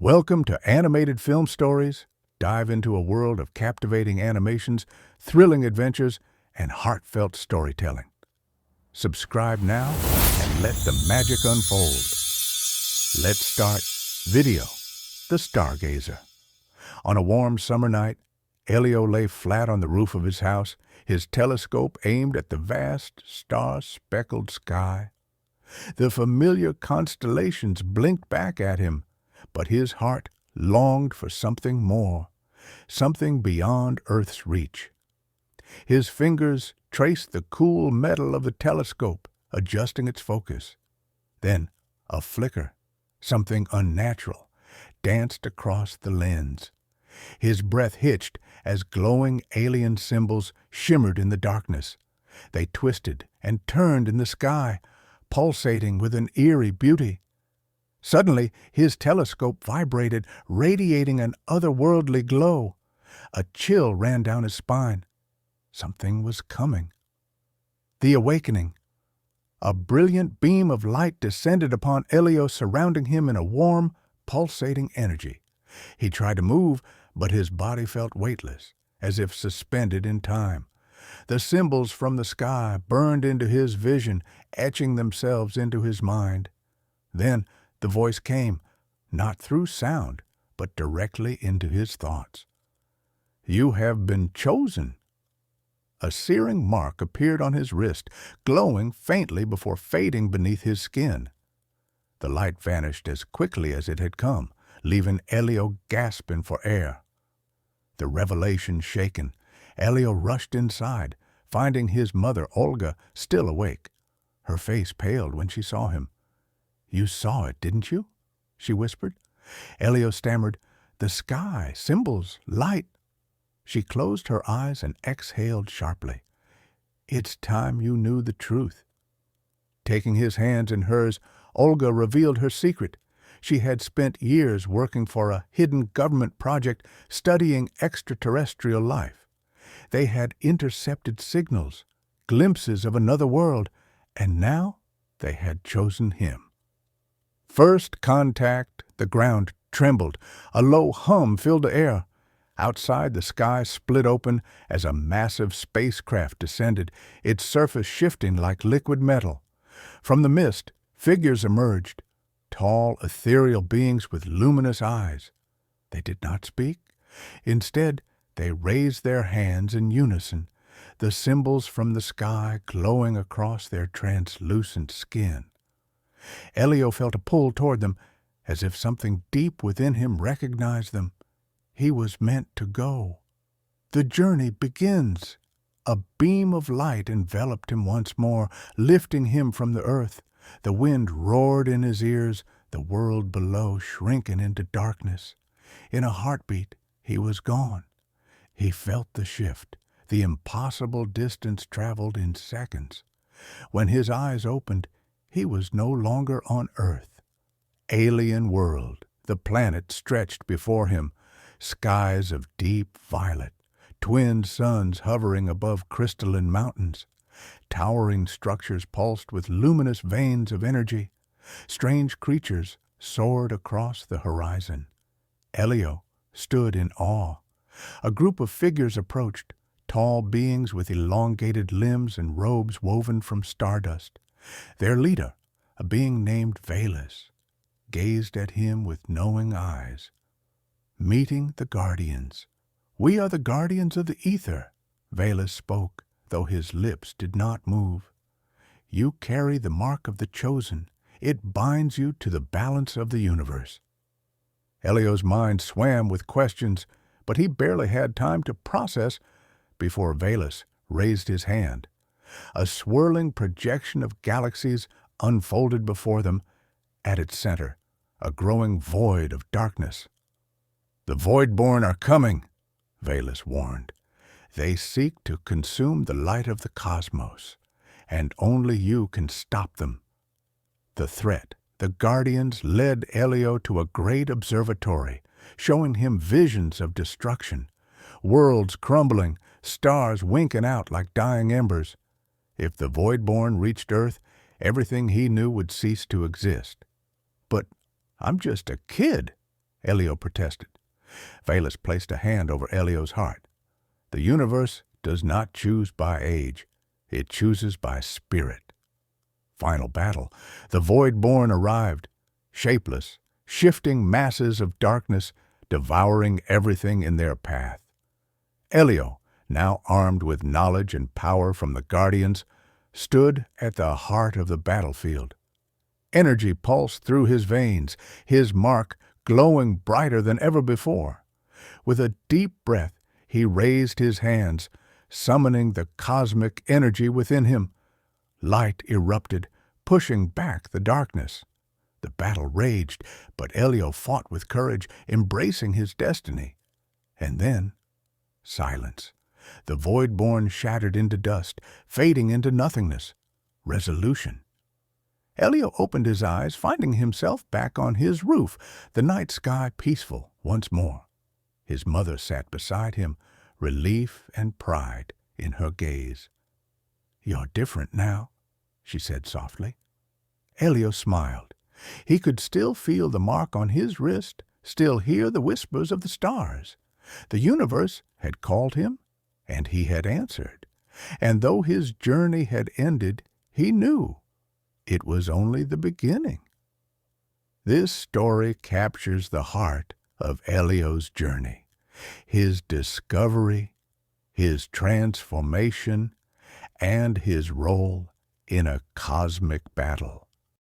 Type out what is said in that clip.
Welcome to Animated Film Stories. Dive into a world of captivating animations, thrilling adventures, and heartfelt storytelling. Subscribe now and let the magic unfold. Let's start video. The Stargazer. On a warm summer night, Elio lay flat on the roof of his house, his telescope aimed at the vast, star-speckled sky. The familiar constellations blinked back at him, but his heart longed for something more, something beyond Earth's reach. His fingers traced the cool metal of the telescope, adjusting its focus. Then a flicker, something unnatural, danced across the lens. His breath hitched as glowing alien symbols shimmered in the darkness. They twisted and turned in the sky, pulsating with an eerie beauty. Suddenly, his telescope vibrated, radiating an otherworldly glow. A chill ran down his spine. Something was coming. The awakening. A brilliant beam of light descended upon Elio, surrounding him in a warm, pulsating energy. He tried to move, but his body felt weightless, as if suspended in time. The symbols from the sky burned into his vision, etching themselves into his mind. Then the voice came, not through sound, but directly into his thoughts. "You have been chosen." A searing mark appeared on his wrist, glowing faintly before fading beneath his skin. The light vanished as quickly as it had come, leaving Elio gasping for air. The revelation shaken, Elio rushed inside, finding his mother, Olga, still awake. Her face paled when she saw him. "You saw it, didn't you?" she whispered. Elio stammered, "The sky, symbols, light." She closed her eyes and exhaled sharply. "It's time you knew the truth." Taking his hands in hers, Olga revealed her secret. She had spent years working for a hidden government project studying extraterrestrial life. They had intercepted signals, glimpses of another world, and now they had chosen him. First contact, the ground trembled. A low hum filled the air. Outside, the sky split open as a massive spacecraft descended, its surface shifting like liquid metal. From the mist, figures emerged, tall, ethereal beings with luminous eyes. They did not speak. Instead, they raised their hands in unison, the symbols from the sky glowing across their translucent skin. Elio felt a pull toward them, as if something deep within him recognized them. He was meant to go. The journey begins. A beam of light enveloped him once more, lifting him from the earth. The wind roared in his ears, the world below shrinking into darkness. In a heartbeat, he was gone. He felt the shift, the impossible distance traveled in seconds. When his eyes opened, he was no longer on Earth. Alien world, the planet stretched before him, skies of deep violet, twin suns hovering above crystalline mountains, towering structures pulsed with luminous veins of energy. Strange creatures soared across the horizon. Elio stood in awe. A group of figures approached, tall beings with elongated limbs and robes woven from stardust. Their leader, a being named Velas, gazed at him with knowing eyes. "Meeting the Guardians. We are the Guardians of the Ether," Velas spoke, though his lips did not move. "You carry the mark of the chosen. It binds you to the balance of the universe." Elio's mind swam with questions, but he barely had time to process before Velas raised his hand. A swirling projection of galaxies unfolded before them. At its center, a growing void of darkness. "The Voidborn are coming," Velas warned. "They seek to consume the light of the cosmos, and only you can stop them." The threat, the Guardians led Elio to a great observatory, showing him visions of destruction. Worlds crumbling, stars winking out like dying embers. If the Voidborn reached Earth, everything he knew would cease to exist. "But I'm just a kid," Elio protested. Valus placed a hand over Elio's heart. The universe does not choose by age. It chooses by spirit. Final battle. The Voidborn arrived, shapeless, shifting masses of darkness, devouring everything in their path. Elio, now armed with knowledge and power from the Guardians, stood at the heart of the battlefield. Energy pulsed through his veins, his mark glowing brighter than ever before. With a deep breath, he raised his hands, summoning the cosmic energy within him. Light erupted, pushing back the darkness. The battle raged, but Elio fought with courage, embracing his destiny. And then, silence. The Voidborn shattered into dust, fading into nothingness. Resolution. Elio opened his eyes, finding himself back on his roof, the night sky peaceful once more. His mother sat beside him, relief and pride in her gaze. "You're different now," she said softly. Elio smiled. He could still feel the mark on his wrist, still hear the whispers of the stars. The universe had called him, and he had answered. And though his journey had ended, he knew it was only the beginning. This story captures the heart of Elio's journey, his discovery, his transformation, and his role in a cosmic battle.